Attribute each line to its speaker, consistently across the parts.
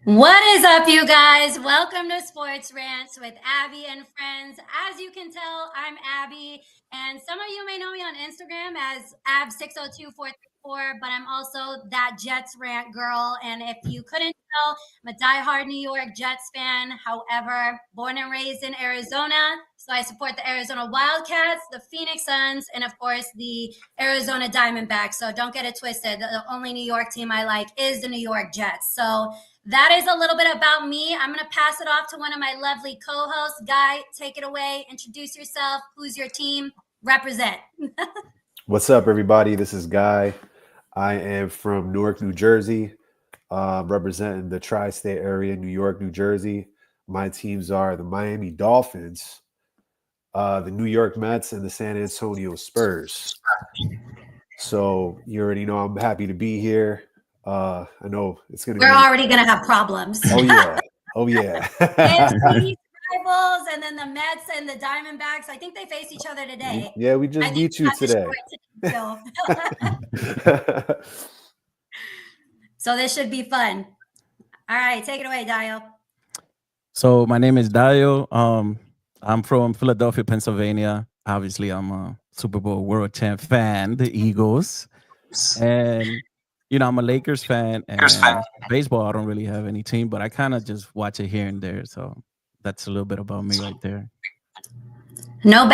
Speaker 1: What is up, you guys? Welcome to Sports Rants with Abby and friends. As you can tell, I'm Abby, and some of you may know me on Instagram as ab602434, but I'm also that Jets rant girl. And if you couldn't tell, I'm a diehard New York Jets fan. However, born and raised in Arizona, so I support the Arizona Wildcats, the Phoenix Suns, and of course the Arizona Diamondbacks. So don't get it twisted. The only New York team I like is the New York Jets. So that is a little bit about me. I'm going to pass it off to one of my lovely co-hosts. Guy, take it away. Introduce yourself. Who's your team? Represent.
Speaker 2: What's up, everybody? This is Guy. I am from Newark, New Jersey, representing the tri-state area, New York, New Jersey. My teams are the Miami Dolphins, the New York Mets, and the San Antonio Spurs. So you already know I'm happy to be here. I know it's going to
Speaker 1: We're already going to have problems.
Speaker 2: Oh, yeah. Oh, yeah.
Speaker 1: AFC rivals, and then the Mets and the Diamondbacks. I think they face each other today.
Speaker 2: Yeah, we just beat you today.
Speaker 1: So this should be fun. All right, take it away, Dayo.
Speaker 3: So my name is Dayo. I'm from Philadelphia, Pennsylvania. Obviously, I'm a Super Bowl world champ fan, the Eagles. And I'm a Lakers fan, and baseball, I don't really have any team, but I kind of just watch it here and there. So that's a little bit about me right there.
Speaker 1: No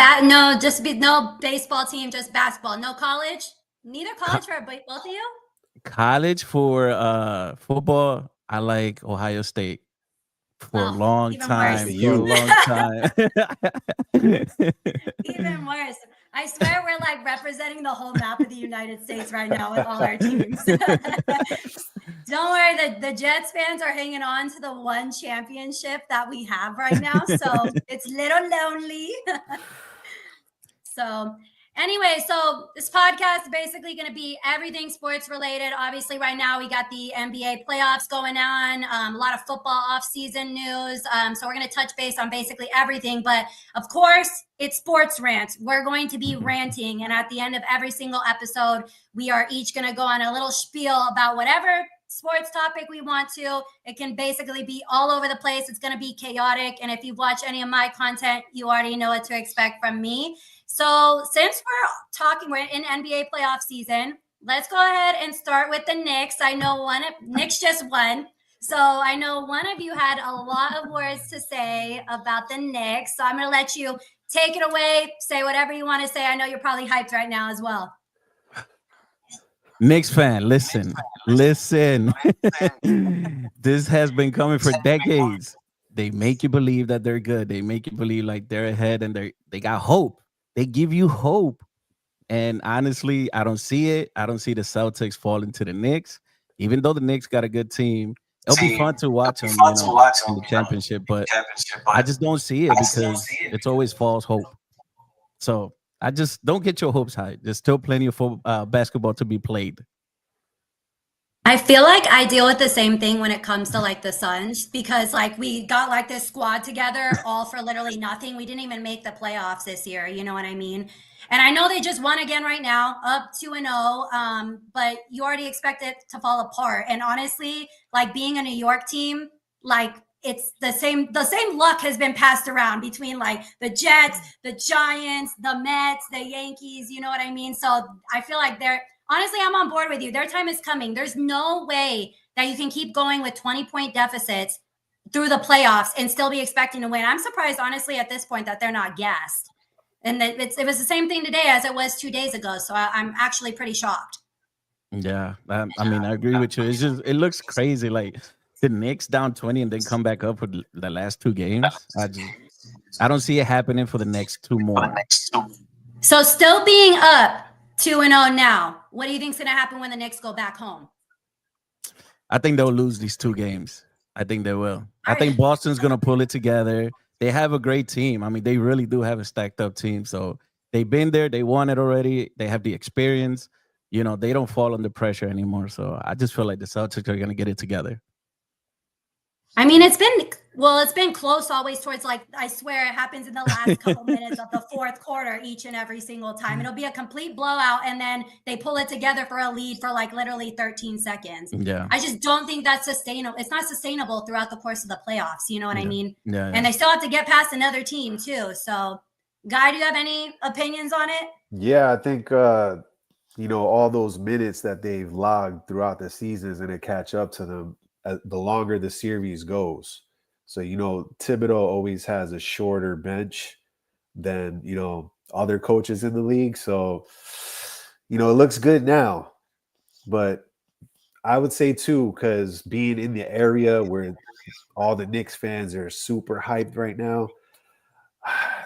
Speaker 1: baseball team, just basketball. No college? Neither college for both of you?
Speaker 3: College for football, I like Ohio State for a long time.
Speaker 1: Even worse. I swear we're like representing the whole map of the United States right now with all our teams. Don't worry, the Jets fans are hanging on to the one championship that we have right now. So it's a little lonely. Anyway, so this podcast is basically going to be everything sports related. Obviously, right now we got the NBA playoffs going on, a lot of football off-season news. So we're going to touch base on basically everything. But of course, it's Sports Rants. We're going to be ranting. And at the end of every single episode, we are each going to go on a little spiel about whatever sports topic we want to. It can basically be all over the place. It's going to be chaotic. And if you watch any of my content, you already know what to expect from me. So since we're in NBA playoff season, let's go ahead and start with the Knicks. I know Knicks just won. So I know one of you had a lot of words to say about the Knicks. So I'm going to let you take it away, say whatever you want to say. I know you're probably hyped right now as well.
Speaker 3: Knicks fan, listen. This has been coming for decades. They make you believe that they're good. They make you believe like they're ahead and they got hope. They give you hope. And honestly, I don't see it. I don't see the Celtics falling to the Knicks. Even though the Knicks got a good team, it'll be fun to watch them in the championship. But I just don't see it because it's always false hope. So I just don't get your hopes high. There's still plenty of basketball to be played.
Speaker 1: I feel like I deal with the same thing when it comes to like the Suns because like we got like this squad together all for literally nothing. We didn't even make the playoffs this year. You know what I mean? And I know they just won again right now, up 2-0. But you already expect it to fall apart. And honestly, like being a New York team, like it's the same luck has been passed around between like the Jets, the Giants, the Mets, the Yankees. You know what I mean? So I feel like honestly, I'm on board with you. Their time is coming. There's no way that you can keep going with 20-point deficits through the playoffs and still be expecting to win. I'm surprised, honestly, at this point that they're not gassed. And it was the same thing today as it was 2 days ago. So I'm actually pretty shocked.
Speaker 3: Yeah, I mean, I agree with you. It's just it looks crazy. Like the Knicks down 20 and then come back up for the last two games. I don't see it happening for the next two more.
Speaker 1: So still being up 2-0 now. What do you think is going to happen when the Knicks go back home?
Speaker 3: I think they'll lose these two games. I think they will. I think Boston's going to pull it together. They have a great team. I mean, they really do have a stacked up team. So they've been there. They won it already. They have the experience. They don't fall under pressure anymore. So I just feel like the Celtics are going to get it together.
Speaker 1: I mean, it's been Well, it's been close always towards, like, I swear it happens in the last couple minutes of the fourth quarter each and every single time. It'll be a complete blowout, and then they pull it together for a lead for like literally 13 seconds.
Speaker 3: Yeah.
Speaker 1: I just don't think that's sustainable. It's not sustainable throughout the course of the playoffs. You know what I mean?
Speaker 3: Yeah.
Speaker 1: And they still have to get past another team too. So, Guy, do you have any opinions on it?
Speaker 2: Yeah, I think all those minutes that they've logged throughout the season is going to catch up to them the longer the series goes. So, Thibodeau always has a shorter bench than, other coaches in the league. So, it looks good now. But I would say too, because being in the area where all the Knicks fans are super hyped right now,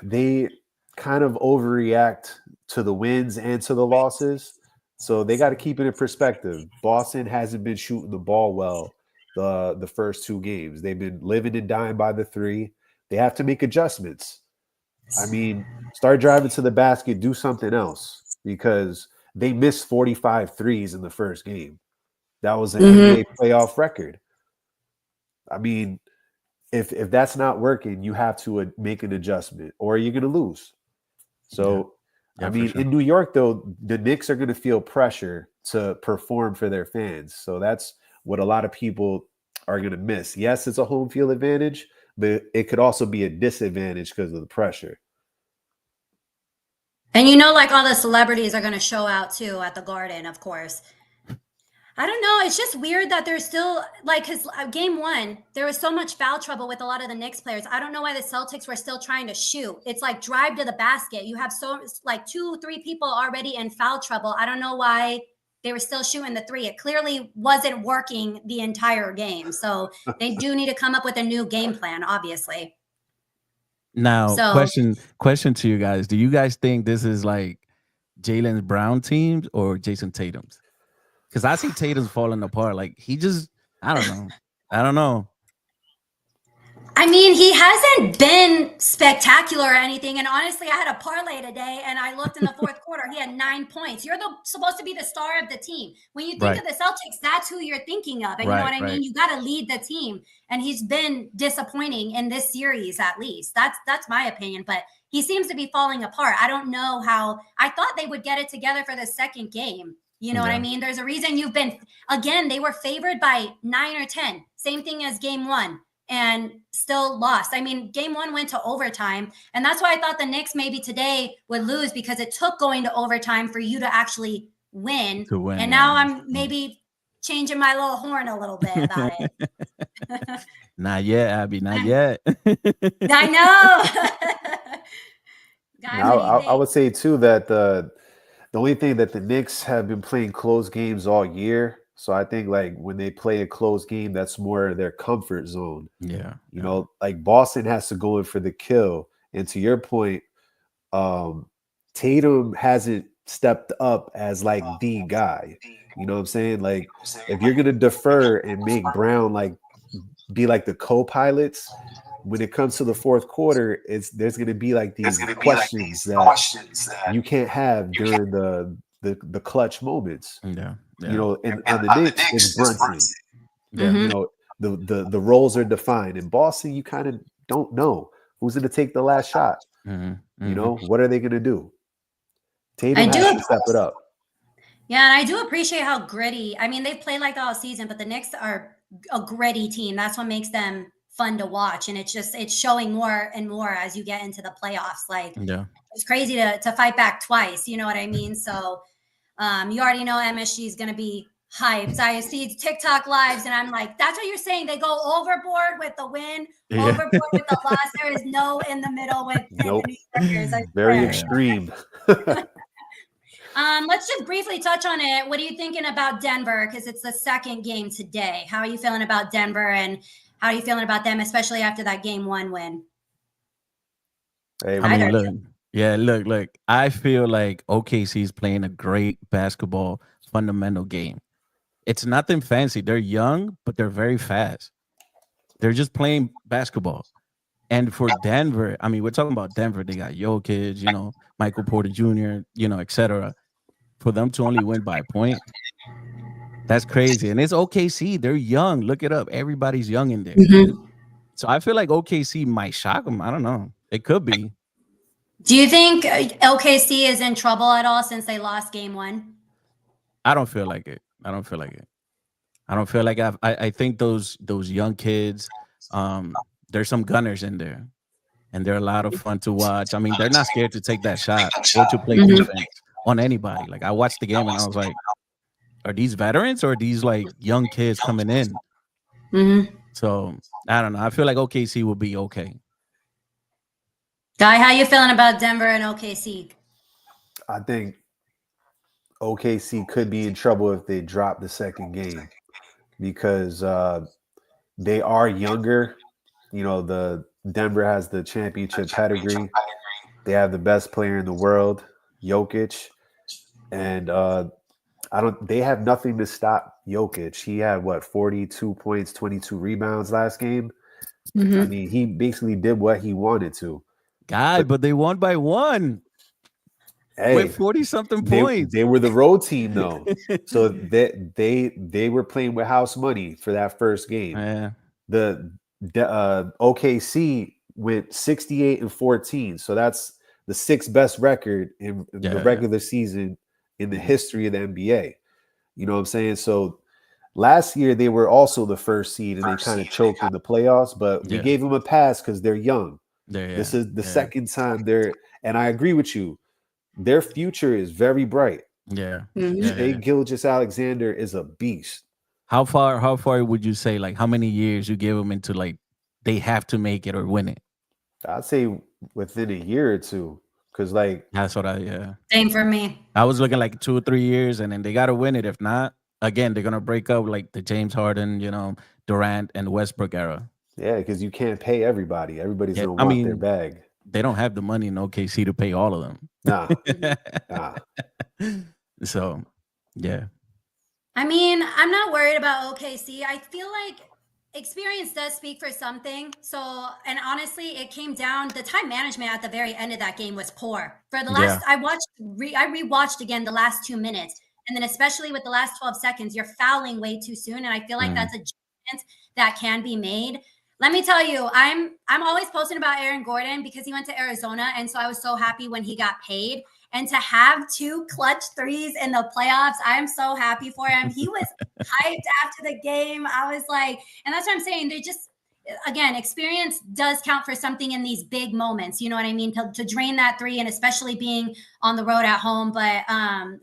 Speaker 2: they kind of overreact to the wins and to the losses. So they got to keep it in perspective. Boston hasn't been shooting the ball well the first two games. They've been living and dying by the three. They have to make adjustments. I mean, start driving to the basket, do something else, because they missed 45 threes in the first game. That was an NBA playoff record. I mean, if that's not working, you have to make an adjustment or you're going to lose. So,
Speaker 3: Yeah,
Speaker 2: I mean,
Speaker 3: sure.
Speaker 2: in New York, though, the Knicks are going to feel pressure to perform for their fans. So that's what a lot of people are going to miss. Yes, it's a home field advantage, but it could also be a disadvantage because of the pressure.
Speaker 1: And like all the celebrities are going to show out too at the Garden, of course. I don't know. It's just weird that there's still like, because game one, there was so much foul trouble with a lot of the Knicks players. I don't know why the Celtics were still trying to shoot. It's like drive to the basket. You have like 2-3 people already in foul trouble. I don't know why they were still shooting the three. It clearly wasn't working the entire game. So they do need to come up with a new game plan, obviously.
Speaker 3: Now,
Speaker 1: So
Speaker 3: question to you guys: do you guys think this is like Jaylen Brown teams or Jason Tatum's? Because I see Tatum's falling apart. Like I don't know.
Speaker 1: I mean, he hasn't been spectacular or anything. And honestly, I had a parlay today and I looked in the fourth quarter. He had 9 points. You're supposed to be the star of the team. When you think of the Celtics, that's who you're thinking of. And you know what I mean? You got to lead the team. And he's been disappointing in this series, at least. That's my opinion. But he seems to be falling apart. I don't know how. I thought they would get it together for the second game. You know what I mean? There's a reason they were favored by 9 or 10. Same thing as game one. And still lost. I mean, game one went to overtime. And that's why I thought the Knicks maybe today would lose, because it took going to overtime for you to actually win. And now I'm maybe changing my little horn a little bit about it.
Speaker 3: Not yet, Abby. Not yet.
Speaker 1: I know.
Speaker 2: Guy, I would say too that the only thing that the Knicks have been playing close games all year. So I think like when they play a close game, that's more their comfort zone.
Speaker 3: Yeah.
Speaker 2: Like Boston has to go in for the kill. And to your point, Tatum hasn't stepped up as like the guy. You know what I'm saying? Like if you're going to defer and make Brown like be like the co-pilots, when it comes to the fourth quarter, there's going to be like these questions that you can't have during the clutch moments.
Speaker 3: Yeah.
Speaker 2: And on the Knicks, it's Brunson. Yeah. The roles are defined. In Boston, you kind of don't know who's going to take the last shot. What are they going to do? Tatum has to step it up.
Speaker 1: Yeah, and I do appreciate how gritty. I mean, they've played like all season, but the Knicks are a gritty team. That's what makes them fun to watch, and it's showing more and more as you get into the playoffs. Like, it's crazy to fight back twice. You know what I mean? So. You already know MSG is going to be hyped. I see TikTok lives and I'm like, that's what you're saying. They go overboard with the win, overboard with the loss. There is no in the middle with the New Yorkers.
Speaker 2: Very extreme.
Speaker 1: Let's just briefly touch on it. What are you thinking about Denver? Because it's the second game today. How are you feeling about Denver and how are you feeling about them, especially after that game one win?
Speaker 2: Hey,
Speaker 3: look. I feel like OKC is playing a great basketball fundamental game. It's nothing fancy. They're young, but they're very fast. They're just playing basketball. And for Denver, I mean, we're talking about Denver. They got Jokic, Michael Porter Jr., etc. For them to only win by a point, that's crazy. And it's OKC. They're young. Look it up. Everybody's young in there. So I feel like OKC might shock them. I don't know. It could be.
Speaker 1: Do you think OKC is in trouble at all since they lost game 1?
Speaker 3: I don't feel like it. I don't feel like it. I don't feel like I think those young kids, there's some gunners in there, and they're a lot of fun to watch. I mean, they're not scared to take that shot or to play defense on anybody. Like I watched the game and I was like, are these veterans or are these like young kids coming in? So I don't know. I feel like OKC will be okay.
Speaker 1: Guy, how you feeling about Denver and OKC?
Speaker 2: I think OKC could be in trouble if they drop the second game because they are younger. You know, the Denver has the championship pedigree. They have the best player in the world, Jokic, and they have nothing to stop Jokic. He had 42 points, 22 rebounds last game. I mean, he basically did what he wanted to.
Speaker 3: But they won by 1.
Speaker 2: Hey,
Speaker 3: with 40-something points.
Speaker 2: They were the road team though. So they were playing with house money for that first game.
Speaker 3: Yeah.
Speaker 2: The OKC went 68-14. So that's the 6th best record in the regular season in the history of the NBA. You know what I'm saying? So last year they were also the first seed and they kind of choked in the playoffs, but we gave them a pass because they're young. This is the second time and I agree with you. Their future is very bright. Shai Gilgeous-Alexander is a beast.
Speaker 3: How far would you say, like how many years you give them into like they have to make it or win it?
Speaker 2: I'd say within a year or two. Because like
Speaker 3: that's what
Speaker 1: same for me.
Speaker 3: I was looking like 2 or 3 years and then they gotta win it. If not, again, they're gonna break up like the James Harden, Durant and Westbrook era.
Speaker 2: Yeah, because you can't pay everybody. Everybody's gonna want their bag.
Speaker 3: They don't have the money in OKC to pay all of them.
Speaker 2: Nah.
Speaker 3: So, yeah.
Speaker 1: I mean, I'm not worried about OKC. I feel like experience does speak for something. So, and honestly, it came down, the time management at the very end of that game was poor. For the last, I rewatched again the last 2 minutes. And then especially with the last 12 seconds, you're fouling way too soon. And I feel like that's a judgment that can be made. Let me tell you, I'm always posting about Aaron Gordon because he went to Arizona. And so I was so happy when he got paid. And to have 2 clutch threes in the playoffs, I am so happy for him. He was hyped after the game. I was like, and that's what I'm saying. They just, again, experience does count for something in these big moments. You know what I mean? To drain that 3 and especially being on the road at home, but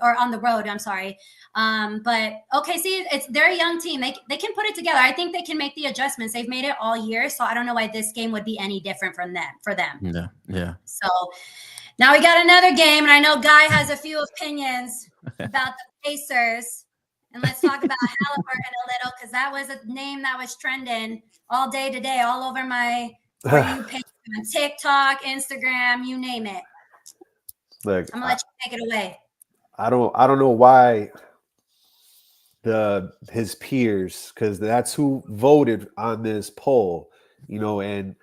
Speaker 1: or on the road, I'm sorry. But OKC, they're a young team. They can put it together. I think they can make the adjustments. They've made it all year. So I don't know why this game would be any different for them.
Speaker 3: Yeah.
Speaker 1: So now we got another game, and I know Guy has a few opinions about the Pacers. And let's talk about Halliburton a little, because that was a name that was trending all day today, all over my For You page on TikTok, Instagram, you name it.
Speaker 2: Look,
Speaker 1: I'm gonna let you take it away.
Speaker 2: I don't know why his peers, because that's who voted on this poll, and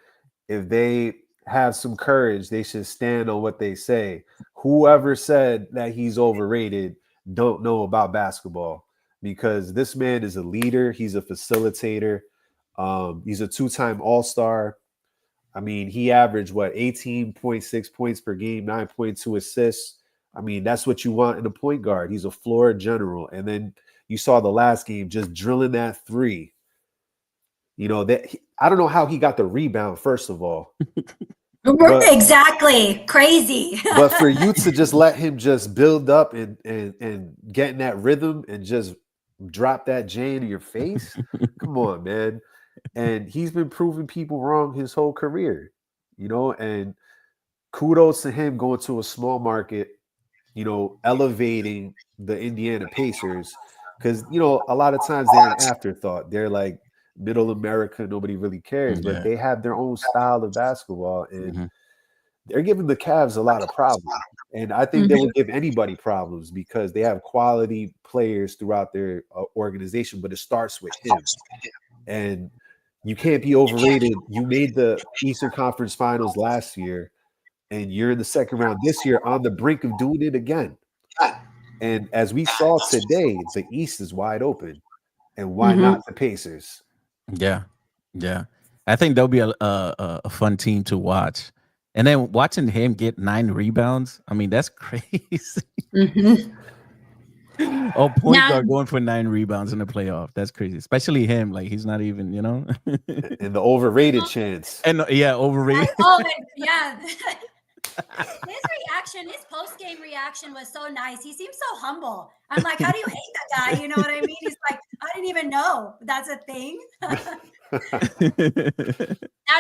Speaker 2: if they have some courage, they should stand on what they say. Whoever said that he's overrated don't know about basketball, because this man is a leader. He's a facilitator. He's a 2-time All-Star. I mean, he averaged 18.6 points per game, 9.2 assists. I mean, that's what you want in a point guard. He's a floor general. And then you saw the last game just drilling that 3. I don't know how he got the rebound, first of all.
Speaker 1: Exactly. Crazy.
Speaker 2: But for you to just let him just build up and get in that rhythm and just drop that J into your face, come on, man. And he's been proving people wrong his whole career, and kudos to him going to a small market, elevating the Indiana Pacers, because, a lot of times they're an afterthought. They're like middle America, nobody really cares, but they have their own style of basketball, and they're giving the Cavs a lot of problems. And I think they would give anybody problems because they have quality players throughout their organization, but it starts with him. And you can't be overrated. You made the Eastern Conference Finals last year, and you're in the second round this year on the brink of doing it again. And as we saw today, the East is wide open. And why not the Pacers?
Speaker 3: Yeah. I think there'll be a fun team to watch. And then watching him get 9 rebounds, I mean, that's crazy.
Speaker 1: Mm-hmm.
Speaker 3: Oh, point
Speaker 1: Now,
Speaker 3: guard going for 9 rebounds in the playoff. That's crazy. Especially him. Like, he's not even,
Speaker 2: And the overrated chance.
Speaker 3: And yeah, overrated.
Speaker 1: yeah. His reaction, his post-game reaction was so nice. He seems so humble. I'm like, how do you hate that guy? You know what I mean? He's like, I didn't even know that's a thing. Now,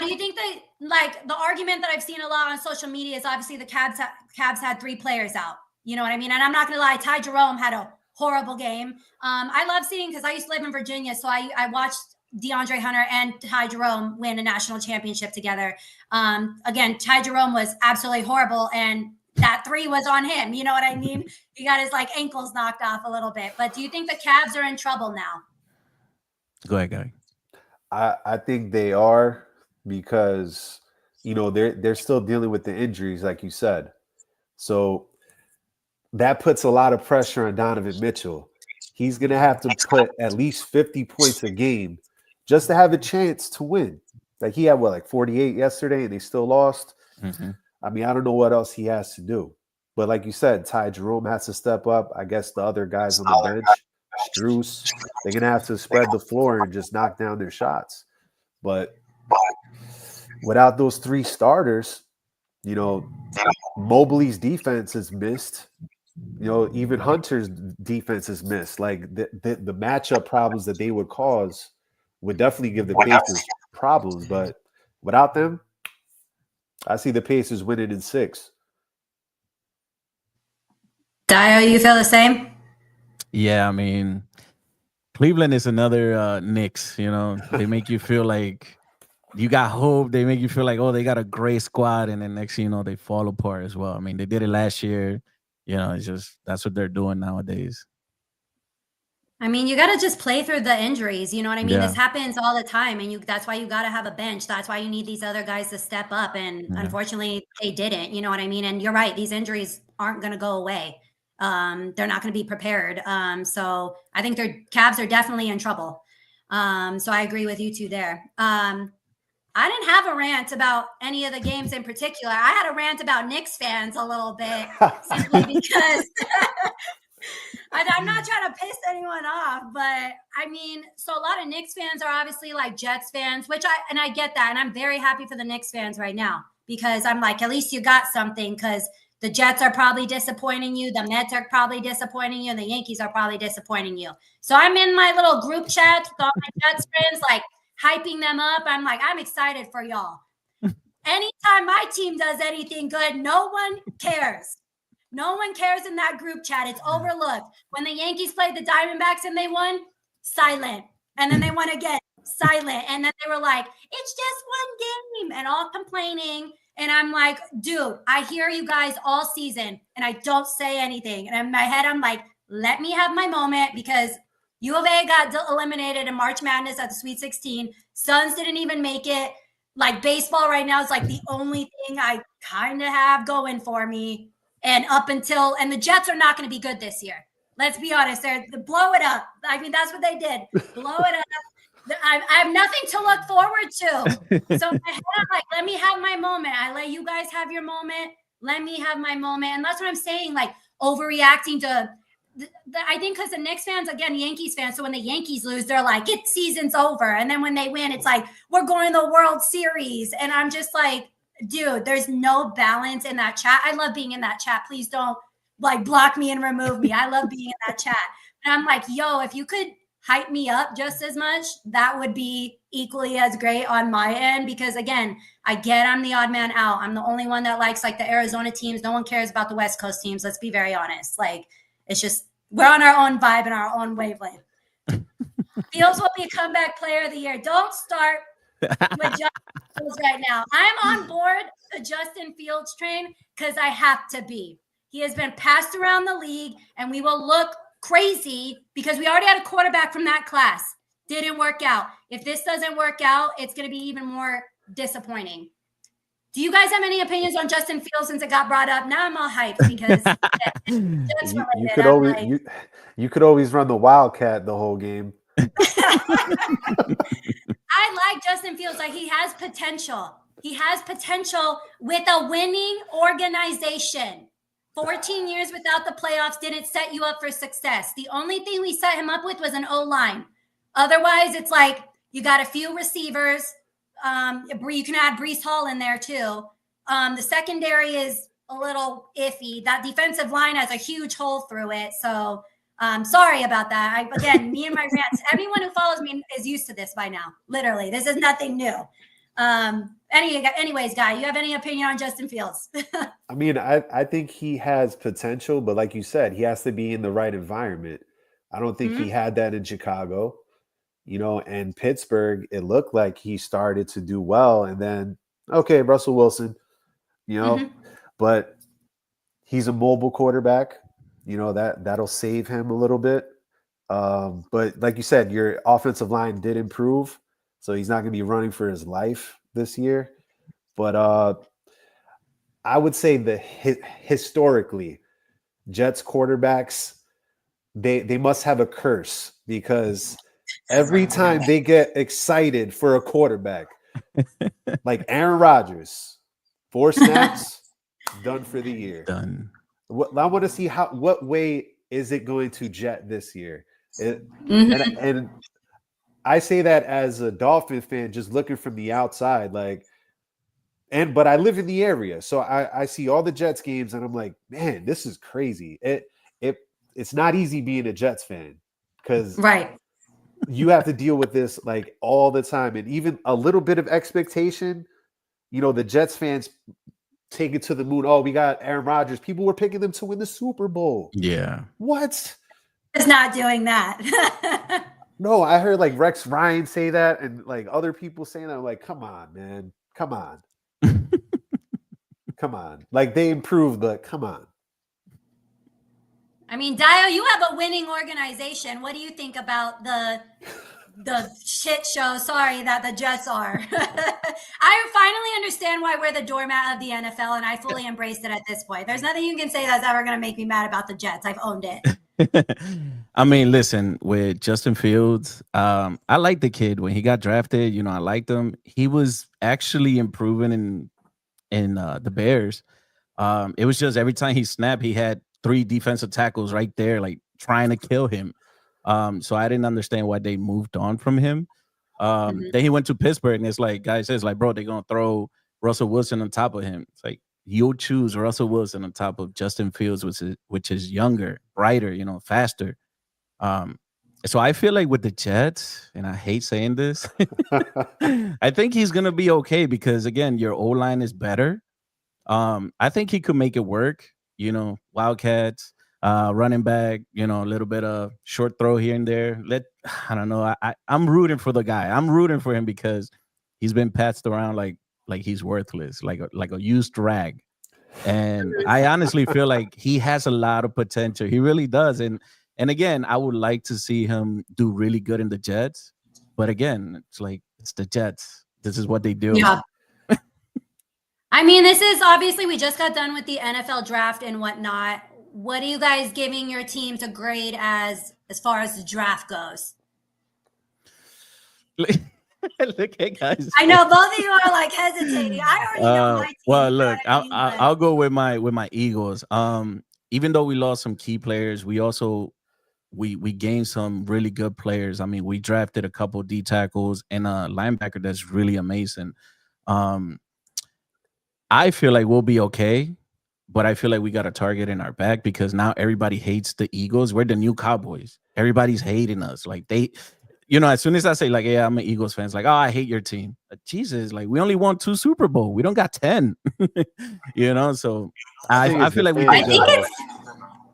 Speaker 1: do you think that, like, the argument that I've seen a lot on social media is obviously the Cavs had 3 players out. You know what I mean? And I'm not going to lie, Ty Jerome had a horrible game. I love seeing, because I used to live in Virginia, so I watched DeAndre Hunter and Ty Jerome win a national championship together. Again, Ty Jerome was absolutely horrible, and that 3 was on him. You know what I mean? He got his like ankles knocked off a little bit. But do you think the Cavs are in trouble now?
Speaker 3: Go ahead, Guy.
Speaker 2: I think they are, because they're still dealing with the injuries, like you said. So that puts a lot of pressure on Donovan Mitchell. He's going to have to put at least 50 points a game just to have a chance to win. Like, he had, 48 yesterday, and they still lost.
Speaker 3: Mm-hmm.
Speaker 2: I mean, I don't know what else he has to do. But like you said, Ty Jerome has to step up. I guess the other guys on the bench, Strus, they're going to have to spread the floor and just knock down their shots. But without those 3 starters, Mobley's defense is missed. Even Hunter's defense is missed. Like, the matchup problems that they would cause would definitely give the Pacers problems. But without them, I see the Pacers winning in 6.
Speaker 1: Dio, you feel the same?
Speaker 3: Yeah, I mean, Cleveland is another Knicks. They make you feel like you got hope. They make you feel like, oh, they got a great squad, and then next thing you know, they fall apart as well. I mean, they did it last year. It's just that's what they're doing nowadays.
Speaker 1: I mean, you got to just play through the injuries. You know what I mean?
Speaker 3: Yeah.
Speaker 1: This happens all the time, and that's why you got to have a bench. That's why you need these other guys to step up. And unfortunately, they didn't. You know what I mean? And you're right; these injuries aren't going to go away. They're not going to be prepared. So I think their Cavs are definitely in trouble. So I agree with you two there. I didn't have a rant about any of the games in particular. I had a rant about Knicks fans a little bit, simply because I'm not trying to piss anyone off, but I mean, so a lot of Knicks fans are obviously like Jets fans, which I get that. And I'm very happy for the Knicks fans right now, because I'm like, at least you got something, because the Jets are probably disappointing you. The Mets are probably disappointing you. And the Yankees are probably disappointing you. So I'm in my little group chat with all my Jets friends, like hyping them up. I'm like, I'm excited for y'all. Anytime my team does anything good, no one cares. No one cares in that group chat. It's overlooked. When the Yankees played the Diamondbacks and they won, silent. And then they won again, silent. And then they were like, it's just one game, and all complaining. And I'm like, dude, I hear you guys all season, and I don't say anything. And in my head, I'm like, let me have my moment, because U of A got eliminated in March Madness at the Sweet 16. Suns didn't even make it. Like, baseball right now is like the only thing I kind of have going for me. And the Jets are not going to be good this year. Let's be honest. They're blow it up. I mean, that's what they did. Blow it up. I have nothing to look forward to. So in my head, I'm like, let me have my moment. I let you guys have your moment. Let me have my moment. And that's what I'm saying, like overreacting to, I think because the Knicks fans, again, Yankees fans, so when the Yankees lose, they're like, it's season's over. And then when they win, it's like, we're going to the World Series. And I'm just like, dude, there's no balance in that chat. I love being in that chat. Please don't like block me and remove me. I love being in that chat. And I'm like, yo, if you could hype me up just as much, that would be equally as great on my end. Because again, I get I'm the odd man out. I'm the only one that likes like the Arizona teams. No one cares about the West Coast teams. Let's be very honest. Like, it's just, we're on our own vibe and our own wavelength. Fields will be a comeback player of the year. Don't start with Justin Fields right now. I'm on board the Justin Fields train because I have to be. He has been passed around the league, and we will look crazy because we already had a quarterback from that class. Didn't work out. If this doesn't work out, it's going to be even more disappointing. Do you guys have any opinions on Justin Fields since it got brought up? Now I'm all hyped because
Speaker 2: you could always run the Wildcat the whole game.
Speaker 1: I I like Justin Fields. Like, he has potential. He has potential with a winning organization. 14 years without the playoffs didn't set you up for success. The only thing we set him up with was an O-line. Otherwise, it's like you got a few receivers. You can add Breece Hall in there too. The secondary is a little iffy. That defensive line has a huge hole through it. So sorry about that. Again, me and my rants, everyone who follows me is used to this by now. Literally, this is nothing new. Anyways, Guy, you have any opinion on Justin Fields?
Speaker 2: I mean, I think he has potential, but like you said, he has to be in the right environment. I don't think he had that in Chicago, and Pittsburgh. It looked like he started to do well, and then okay, Russell Wilson, but he's a mobile quarterback. That'll save him a little bit. But like you said, your offensive line did improve, so he's not going to be running for his life this year. But I would say that historically, Jets quarterbacks, they must have a curse, because every time they get excited for a quarterback, like Aaron Rodgers, 4 snaps, done for the year.
Speaker 3: Done.
Speaker 2: I want to see what way is it going to jet this year. And I say that as a Dolphin fan, just looking from the outside, but I live in the area, so I see all the Jets games, and I'm like, man, this is crazy. It's not easy being a Jets fan, because you have to deal with this like all the time, and even a little bit of expectation. The Jets fans take it to the moon. Oh, we got Aaron Rodgers. People were picking them to win the Super Bowl.
Speaker 3: Yeah.
Speaker 2: What?
Speaker 1: It's not doing that.
Speaker 2: No, I heard like Rex Ryan say that, and like other people saying that. I'm like, come on, man. Come on. Come on. Like, they improved, but come on.
Speaker 1: I mean, Dio, you have a winning organization. What do you think about the shit show, that the Jets are? I finally understand why we're the doormat of the NFL, and I fully embraced it at this point. There's nothing you can say that's ever going to make me mad about the Jets. I've owned it.
Speaker 3: I mean, listen, with Justin Fields, I like the kid. When he got drafted, I liked him. He was actually improving in the Bears. It was just every time he snapped, he had 3 defensive tackles right there, like trying to kill him. So I didn't understand why they moved on from him. Then he went to Pittsburgh, and it's like, guys says like, bro, they're gonna throw Russell Wilson on top of him. It's like, you'll choose Russell Wilson on top of Justin Fields, which is younger, brighter, faster. So I feel like with the Jets, and I hate saying this, I think he's gonna be okay, because again, your O-line is better. I think he could make it work. Wildcats, running back, a little bit of short throw here and there. I don't know. I'm rooting for the guy. I'm rooting for him, because he's been passed around like he's worthless, like a used rag. And I honestly feel like he has a lot of potential. He really does. And again, I would like to see him do really good in the Jets. But again, it's the Jets. This is what they do.
Speaker 1: Yeah. I mean, this is obviously, we just got done with the NFL draft and whatnot. What are you guys giving your teams a grade as far as the draft goes?
Speaker 3: Look at guys.
Speaker 1: I know both of you are like hesitating. I already know my team.
Speaker 3: Well, look, I'll go with my Eagles. Even though we lost some key players, we also we gained some really good players. I mean, we drafted a couple D tackles and a linebacker that's really amazing. I feel like we'll be okay, but I feel like we got a target in our back, because now everybody hates the Eagles. We're the new Cowboys. Everybody's hating us. Like, they, as soon as I say like, yeah, I'm an Eagles fan, it's like, oh, I hate your team. Jesus, like, we only won 2 Super Bowl. We don't got 10. So I feel like we.
Speaker 1: I think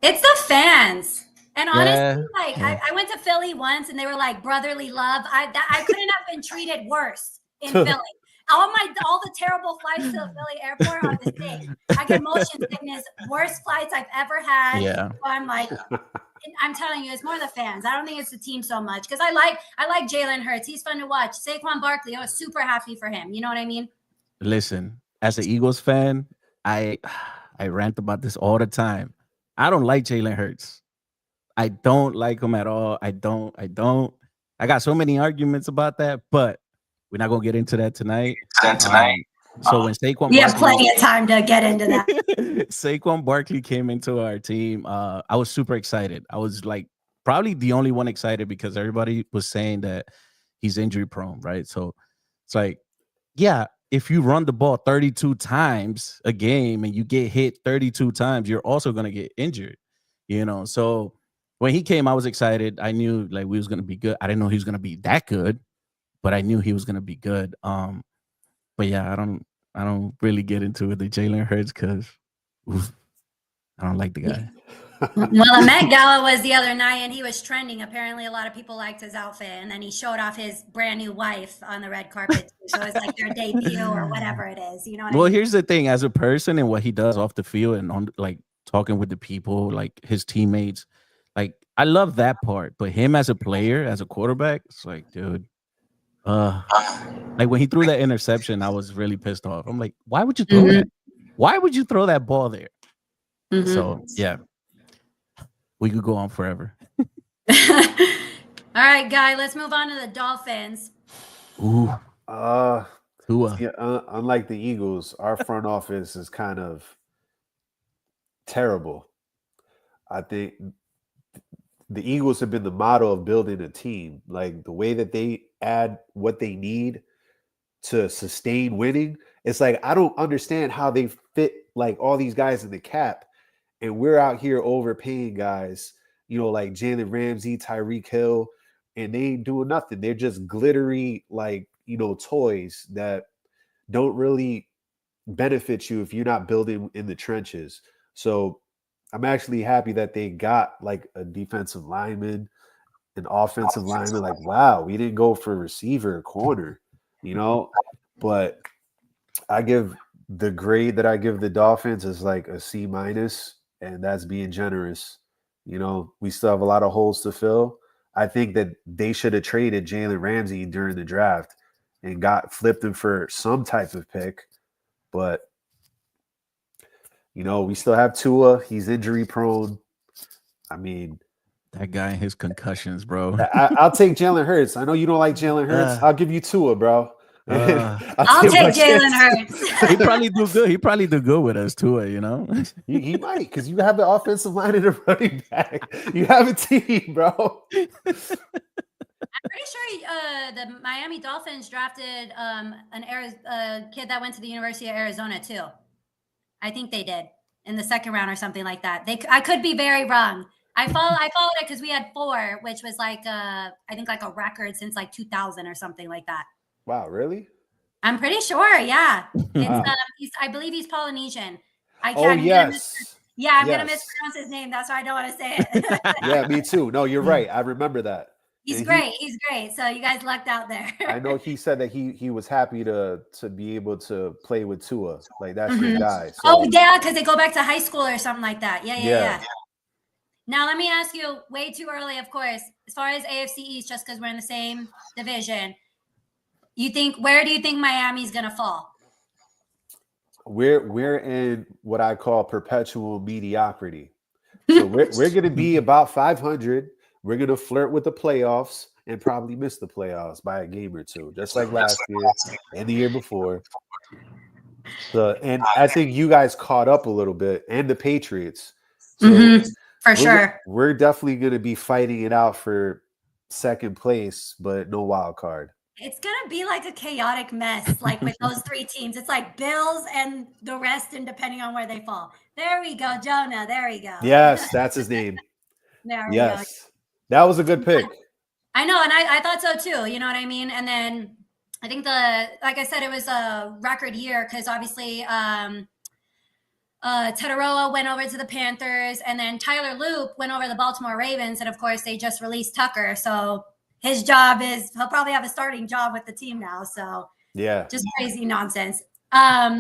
Speaker 1: it's the fans. And honestly, I went to Philly once, and they were like brotherly love. I couldn't have been treated worse in Philly. All the terrible flights to the Philly airport are the same. I get motion sickness, worst flights I've ever had.
Speaker 3: Yeah.
Speaker 1: So I'm like, I'm telling you, it's more the fans. I don't think it's the team so much, because I like Jalen Hurts. He's fun to watch. Saquon Barkley, I was super happy for him. You know what I mean? Listen,
Speaker 3: as an Eagles fan, I rant about this all the time. I don't like Jalen Hurts. I don't like him at all. I don't. I got so many arguments about that, but We're not gonna get into that tonight. So when Saquon
Speaker 1: we have
Speaker 3: Barkley,
Speaker 1: plenty of time to get into that.
Speaker 3: Saquon Barkley came into our team, I was super excited. I was like probably the only one excited because everybody was saying that he's injury prone, right? So it's like, yeah, if you run the ball 32 times a game and you get hit 32 times, you're also going to get injured, So when he came, I was excited. I knew like we was going to be good. I didn't know he was going to be that good, but I knew he was going to be good. But yeah, I don't really get into it, the Jalen Hurts, because I don't like the guy.
Speaker 1: Well, the Met Gala was the other night, and he was trending. Apparently, a lot of people liked his outfit, and then he showed off his brand new wife on the red carpet. So it's like their debut or whatever it is. You know what I mean?
Speaker 3: Here's the thing: as a person and what he does off the field and on like talking with the people, like his teammates, like I love that part. But him as a player, as a quarterback, it's like, dude, like when he threw that interception, I was really pissed off. I'm like, why would you throw that? Why would you throw that ball there? So yeah. We could go on forever.
Speaker 1: All right, Guy, let's move on to the Dolphins.
Speaker 3: Ooh.
Speaker 2: Yeah, unlike the Eagles, our front office is kind of terrible. I think the Eagles have been the model of building a team. Like the way that they add what they need to sustain winning. It's like, I don't understand how they fit like all these guys in the cap. And we're out here overpaying guys, like Jalen Ramsey, Tyreek Hill, and they ain't doing nothing. They're just glittery, like, toys that don't really benefit you if you're not building in the trenches. So I'm actually happy that they got like a defensive lineman, an offensive lineman. Like, wow, we didn't go for receiver, corner, but I give the grade that I give the Dolphins is like a C-, and that's being generous. We still have a lot of holes to fill. I think that they should have traded Jalen Ramsey during the draft and flipped him for some type of pick. But, we still have Tua. He's injury prone. I mean,
Speaker 3: that guy and his concussions, bro.
Speaker 2: I'll take Jalen Hurts. I know you don't like Jalen Hurts. I'll give you Tua, bro.
Speaker 1: I'll take Jalen Hurts.
Speaker 3: He probably do good. He probably do good with us too,
Speaker 2: He might, because you have the offensive line and a running back. You have a team, bro.
Speaker 1: I'm pretty sure the Miami Dolphins drafted a kid that went to the University of Arizona too. I think they did in the second round or something like that. I could be very wrong. I followed it because we had 4, which was like I think like a record since like 2000 or something like that.
Speaker 2: Wow, really?
Speaker 1: I'm pretty sure. Yeah, it's I believe he's Polynesian.
Speaker 2: Yes.
Speaker 1: I'm gonna mispronounce his name. That's why I don't want to say it.
Speaker 2: Yeah, me too. No, you're right. I remember that.
Speaker 1: He's great. He's great. So you guys lucked out there.
Speaker 2: I know he said that he was happy to be able to play with Tua. Like that's your guy. So.
Speaker 1: Oh yeah, because they go back to high school or something like that. Yeah. Now let me ask you, way too early, of course, as far as AFC East, just because we're in the same division. Where do you think Miami's gonna fall?
Speaker 2: We're in what I call perpetual mediocrity. So we're gonna be about 500. We're gonna flirt with the playoffs and probably miss the playoffs by a game or two, just like last year and the year before. So, and I think you guys caught up a little bit, and the Patriots. So
Speaker 1: for sure.
Speaker 2: We're definitely gonna be fighting it out for second place, but no wild card.
Speaker 1: It's going to be like a chaotic mess, like with those 3 teams. It's like Bills and the rest, and depending on where they fall. There we go, Jonah. There we go.
Speaker 2: Yes, that's his name.
Speaker 1: There we go.
Speaker 2: That was a good pick.
Speaker 1: I know, and I thought so too. You know what I mean? And then I think like I said, it was a record year because obviously Tetaroa went over to the Panthers, and then Tyler Loop went over to the Baltimore Ravens, and of course they just released Tucker. So his job he'll probably have a starting job with the team now. So
Speaker 2: yeah,
Speaker 1: just crazy nonsense. I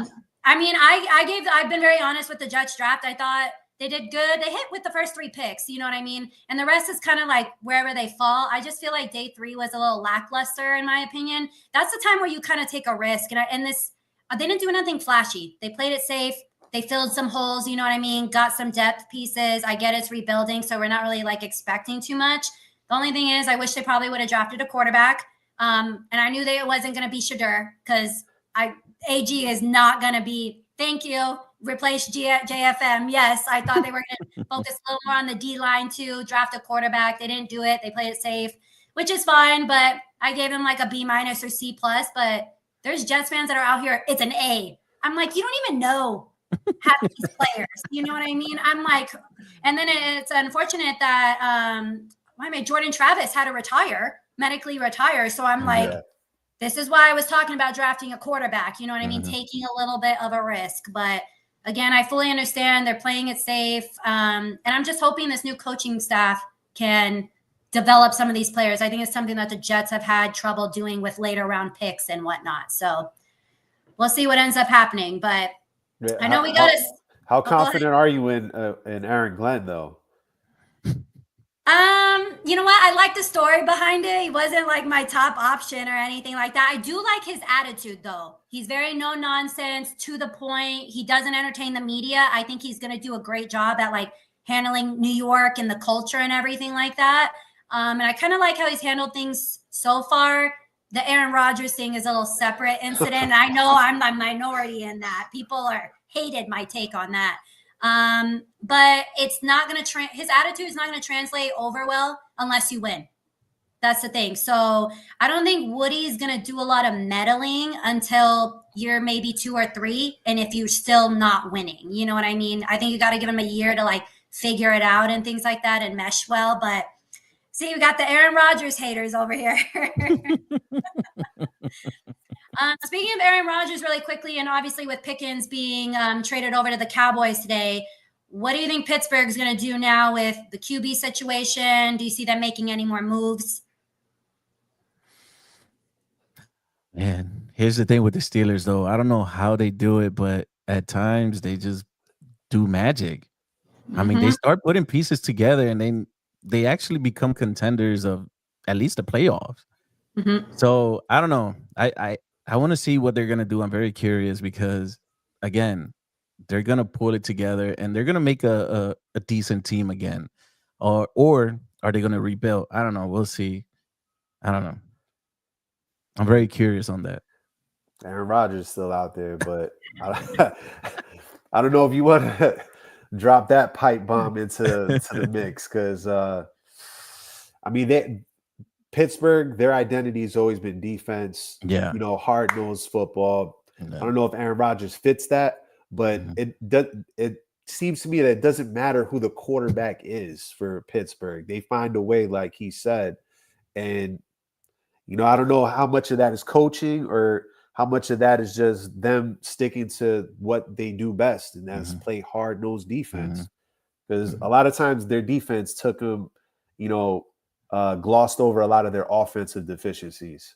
Speaker 1: mean, I've been very honest with the Jets draft. I thought they did good. They hit with the first 3 picks, you know what I mean? And the rest is kind of like wherever they fall. I just feel like day 3 was a little lackluster in my opinion. That's the time where you kind of take a risk. And they didn't do anything flashy. They played it safe. They filled some holes, you know what I mean? Got some depth pieces. I get it's rebuilding, so we're not really like expecting too much. The only thing is I wish they probably would have drafted a quarterback. And I knew that it wasn't going to be Shadur because AG is not going to be, thank you, replace JFM. Yes, I thought they were going to focus a little more on the D line too, draft a quarterback. They didn't do it. They played it safe, which is fine. But I gave him like a B- or C+. But there's Jets fans that are out here. It's an A. I'm like, you don't even know half these players. You know what I mean? I'm like, and then it's unfortunate that Jordan Travis had to medically retire. So I'm like, this is why I was talking about drafting a quarterback. You know what I mean? Taking a little bit of a risk. But again, I fully understand they're playing it safe. And I'm just hoping this new coaching staff can develop some of these players. I think it's something that the Jets have had trouble doing with later round picks and whatnot. So we'll see what ends up happening. But I know we got to.
Speaker 2: How confident are you in Aaron Glenn, though?
Speaker 1: You know what? I like the story behind it. He wasn't like my top option or anything like that. I do like his attitude, though. He's very no nonsense, to the point. He doesn't entertain the media. I think he's going to do a great job at like handling New York and the culture and everything like that. And I kind of like how he's handled things so far. The Aaron Rodgers thing is a little separate incident. I know I'm a minority in that. People hated my take on that. But it's not going to his attitude is not going to translate over well unless you win. That's the thing. So I don't think Woody's going to do a lot of meddling until you're maybe 2 or 3. And if you're still not winning, you know what I mean? I think you got to give him a year to like figure it out and things like that and mesh well. But see, we got the Aaron Rodgers haters over here. Speaking of Aaron Rodgers really quickly, and obviously with Pickens being traded over to the Cowboys today, what do you think Pittsburgh's going to do now with the QB situation? Do you see them making any more moves?
Speaker 3: Man, here's the thing with the Steelers, though. I don't know how they do it, but at times they just do magic. I mean, they start putting pieces together and then they actually become contenders of at least the playoffs. So I don't know. I want to see what they're going to do. I'm very curious because, again, they're going to pull it together and they're going to make a decent team again. Or are they going to rebuild? I don't know. We'll see. I don't know. I'm very curious on that.
Speaker 2: Aaron Rodgers is still out there, but I don't know if you want to drop that pipe bomb into the mix because, I mean, Pittsburgh, their identity has always been defense.
Speaker 3: Yeah.
Speaker 2: You know, hard-nosed football. I don't know if Aaron Rodgers fits that, but it seems to me that it doesn't matter who the quarterback is for Pittsburgh. They find a way, like he said. And, you know, I don't know how much of that is coaching or how much of that is just them sticking to what they do best, and that's play hard-nosed defense. Because a lot of times their defense took them, you know, glossed over a lot of their offensive deficiencies.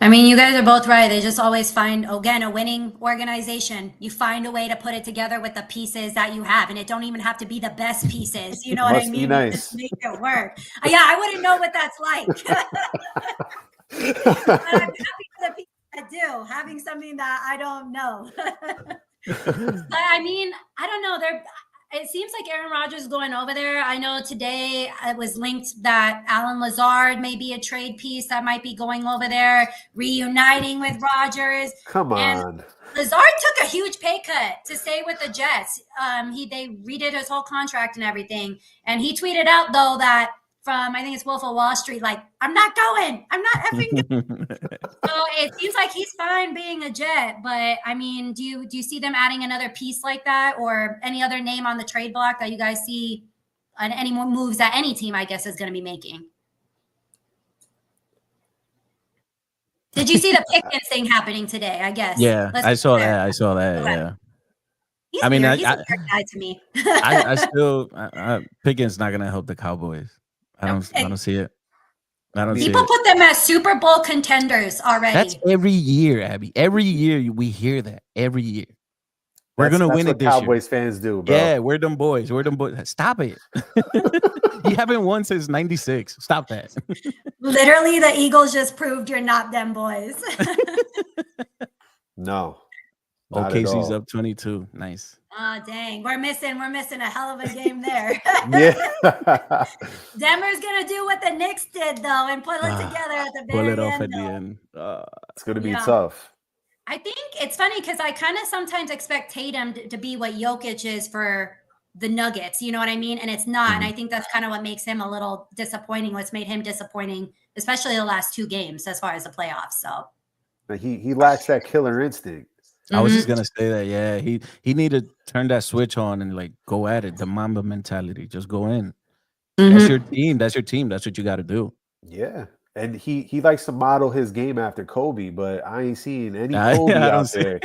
Speaker 1: I mean, you guys are both right. They just always find, again, a winning organization. You find a way to put it together with the pieces that you have, and it don't even have to be the best pieces. You know what I mean?
Speaker 2: Nice.
Speaker 1: Just make it work. Yeah, I wouldn't know what that's like. But I'm happy for the people that do, having something that I don't know. But I mean, I don't know. It seems like Aaron Rodgers is going over there. I know today it was linked that Alan Lazard may be a trade piece that might be going over there, reuniting with Rodgers.
Speaker 2: Come on.
Speaker 1: Lazard took a huge pay cut to stay with the Jets. They redid his whole contract and everything. And he tweeted out, though, that from, I think it's Wolf of Wall Street, like, I'm not going. I'm not effing going. So it seems like he's fine being a Jet. But, I mean, do you see them adding another piece like that or any other name on the trade block that you guys see on any more moves that any team, I guess, is going to be making? Did you see the Pickens thing happening today, I guess?
Speaker 3: Yeah, I saw that. Okay. Yeah.
Speaker 1: I mean, he's a weird guy to me.
Speaker 3: I still Pickens not going to help the Cowboys. I don't see it.
Speaker 1: People put them as Super Bowl contenders already.
Speaker 3: That's every year, Abby. Every year we hear that. Every year. We're going to win it this year.
Speaker 2: Cowboys fans do, bro.
Speaker 3: Yeah, we're them boys. Stop it. You haven't won since 96. Stop that.
Speaker 1: Literally, the Eagles just proved you're not them boys.
Speaker 2: No. Not at
Speaker 3: OKC's
Speaker 2: all.
Speaker 3: up 22. Nice.
Speaker 1: Oh dang, we're missing a hell of a game there.
Speaker 2: Yeah.
Speaker 1: Denver's gonna do what the Knicks did though, and put it together at the
Speaker 3: Pull
Speaker 1: very
Speaker 3: it off
Speaker 1: end.
Speaker 3: at the end.
Speaker 2: It's going to be
Speaker 1: Yeah.
Speaker 2: tough.
Speaker 1: I think it's funny because I kind of sometimes expect Tatum to be what Jokic is for the Nuggets. You know what I mean? And it's not. And I think that's kind of what makes him a little disappointing. What's made him disappointing, especially the last 2 games as far as the playoffs. So
Speaker 2: Like, he lacks that killer instinct.
Speaker 3: I was just gonna say that. Yeah, he need to turn that switch on and like go at it. The Mamba mentality. Just go in. That's your team. That's your team. That's what you got to do.
Speaker 2: Yeah. And he likes to model his game after Kobe, but I ain't seeing any Kobe out there.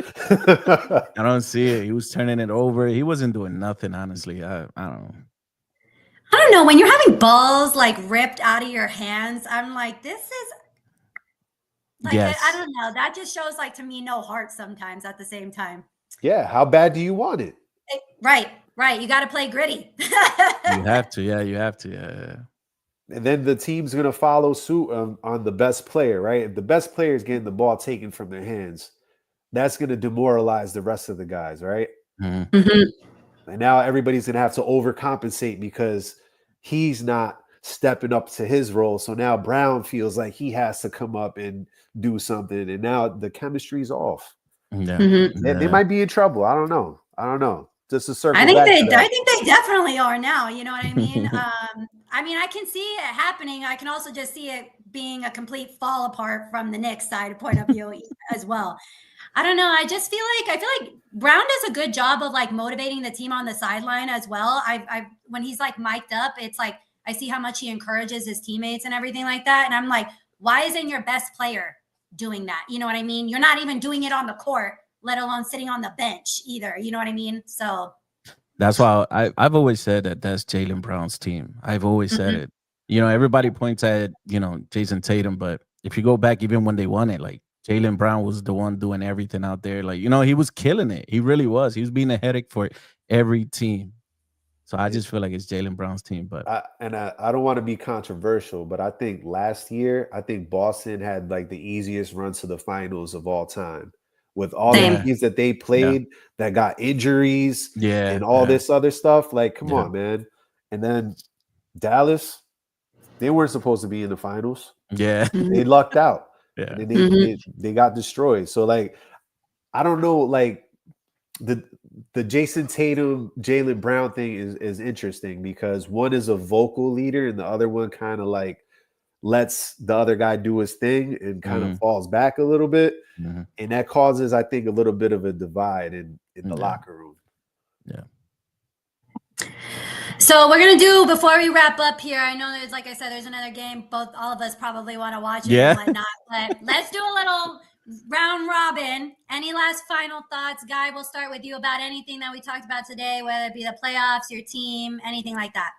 Speaker 3: I don't see it. He was turning it over. He wasn't doing nothing, honestly. I don't know.
Speaker 1: I don't know. When you're having balls like ripped out of your hands, I'm like, this is like,
Speaker 3: Yes.
Speaker 1: I don't know. That just shows like to me no heart sometimes at the same time.
Speaker 2: Yeah. How bad do you want it?
Speaker 1: Right. You got to play gritty.
Speaker 3: You have to. Yeah, you have to. Yeah.
Speaker 2: And then the team's going to follow suit on the best player, right? If the best player is getting the ball taken from their hands, that's going to demoralize the rest of the guys, right?
Speaker 3: Mm-hmm.
Speaker 2: And now everybody's going to have to overcompensate because he's not stepping up to his role. So now Brown feels like he has to come up and do something. And now the chemistry's off.
Speaker 3: Yeah.
Speaker 2: They might be in trouble. I don't know. Just a circle.
Speaker 1: I think they definitely are now. You know what I mean? I mean, I can see it happening. I can also just see it being a complete fall apart from the Knicks side point of view as well. I don't know. I feel like Brown does a good job of like motivating the team on the sideline as well. When he's like mic'd up, it's like I see how much he encourages his teammates and everything like that. And I'm like, why isn't your best player doing that? You know what I mean? You're not even doing it on the court, let alone sitting on the bench either. You know what I mean? So
Speaker 3: that's why I've always said that that's Jaylen Brown's team. I've always said it. You know, everybody points at, Jason Tatum, but if you go back even when they won it, like Jaylen Brown was the one doing everything out there. Like, he was killing it. He really was. He was being a headache for every team. So I just feel like it's Jaylen Brown's team. But
Speaker 2: I don't want to be controversial, but I think last year, Boston had like the easiest run to the finals of all time. With all the teams that they played that got injuries and all this other stuff. Like, come on, man. And then Dallas, they weren't supposed to be in the finals.
Speaker 3: Yeah.
Speaker 2: They lucked out.
Speaker 3: Yeah.
Speaker 2: And then they got destroyed. So, like, I don't know, like, the Jason Tatum, Jaylen Brown thing is interesting because one is a vocal leader and the other one kind of like lets the other guy do his thing and kind of falls back a little bit. And that causes, I think, a little bit of a divide in the locker room.
Speaker 3: Yeah.
Speaker 1: So we're going to do, before we wrap up here, I know there's, like I said, there's another game. All of us probably want to watch it and whatnot. But let's do a little round robin. Any last final thoughts? Guy, we'll start with you about anything that we talked about today, whether it be the playoffs, your team, anything like that.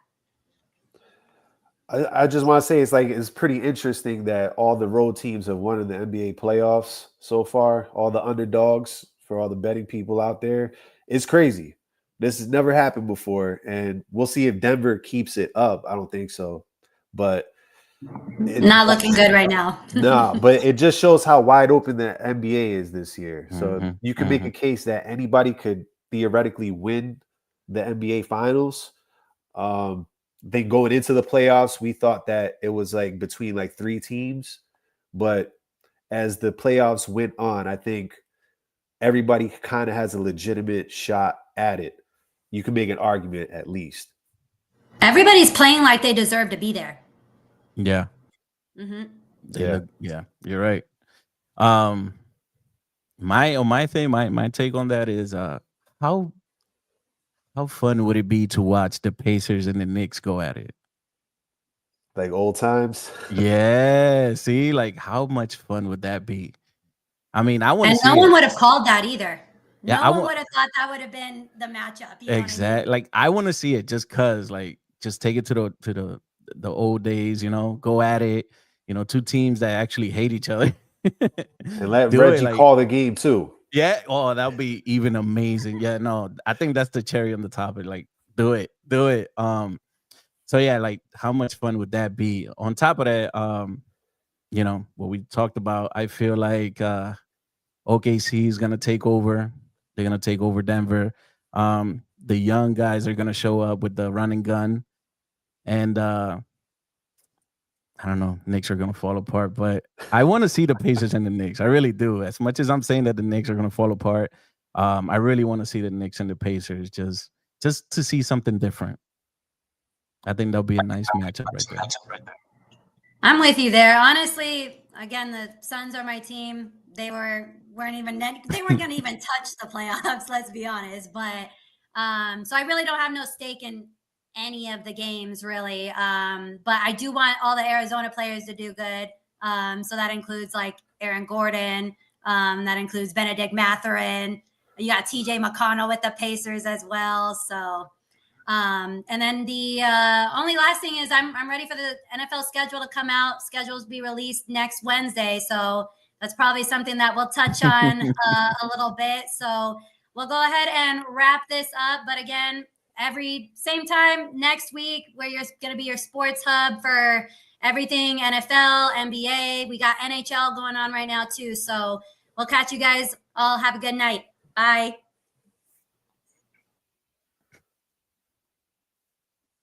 Speaker 2: I just want to say it's pretty interesting that all the road teams have won in the NBA playoffs so far, all the underdogs for all the betting people out there. It's crazy. This has never happened before, and we'll see if Denver keeps it up. I don't think so, but
Speaker 1: not looking good right now.
Speaker 2: No, but it just shows how wide open the NBA is this year. So you can make a case that anybody could theoretically win the NBA finals. Then going into the playoffs, we thought that it was like between like 3 teams, but as the playoffs went on, I think everybody kind of has a legitimate shot at it. You can make an argument at least.
Speaker 1: Everybody's playing like they deserve to be there.
Speaker 3: Yeah.
Speaker 2: Yeah,
Speaker 3: you're right. My take on that is how fun would it be to watch the Pacers and the Knicks go at it?
Speaker 2: Like old times?
Speaker 3: Yeah. See, like how much fun would that be? I mean, I want to see
Speaker 1: no one would have called that either.
Speaker 3: Yeah,
Speaker 1: no one would have thought that would have been the matchup. You know
Speaker 3: exactly.
Speaker 1: What I mean?
Speaker 3: Like I want to see it just cause like just take it to the old days, go at it. 2 teams that actually hate each other.
Speaker 2: And let Reggie call the game too.
Speaker 3: Yeah. Oh, that would be even amazing. Yeah, no, I think that's the cherry on the top. Like, do it. So yeah, like how much fun would that be? On top of that, what we talked about, I feel like OKC is gonna take over. They're gonna take over Denver. The young guys are gonna show up with the run and gun, and I don't know, Knicks are gonna fall apart. But I want to see the Pacers and the Knicks. I really do. As much as I'm saying that the Knicks are gonna fall apart, I really want to see the Knicks and the Pacers just to see something different. I think that'll be a nice matchup right there.
Speaker 1: I'm with you there. Honestly, again, the Suns are my team. They weren't going to even touch the playoffs, let's be honest. But so I really don't have no stake in any of the games, really. But I do want all the Arizona players to do good. So that includes like Aaron Gordon. That includes Benedict Mathurin. You got TJ McConnell with the Pacers as well. So. And then the only last thing is I'm ready for the NFL schedule to come out. Schedules be released next Wednesday. So that's probably something that we'll touch on a little bit. So we'll go ahead and wrap this up. But again, every same time next week, where you're going to be your sports hub for everything NFL, NBA. We got NHL going on right now too. So we'll catch you guys all. Have a good night. Bye.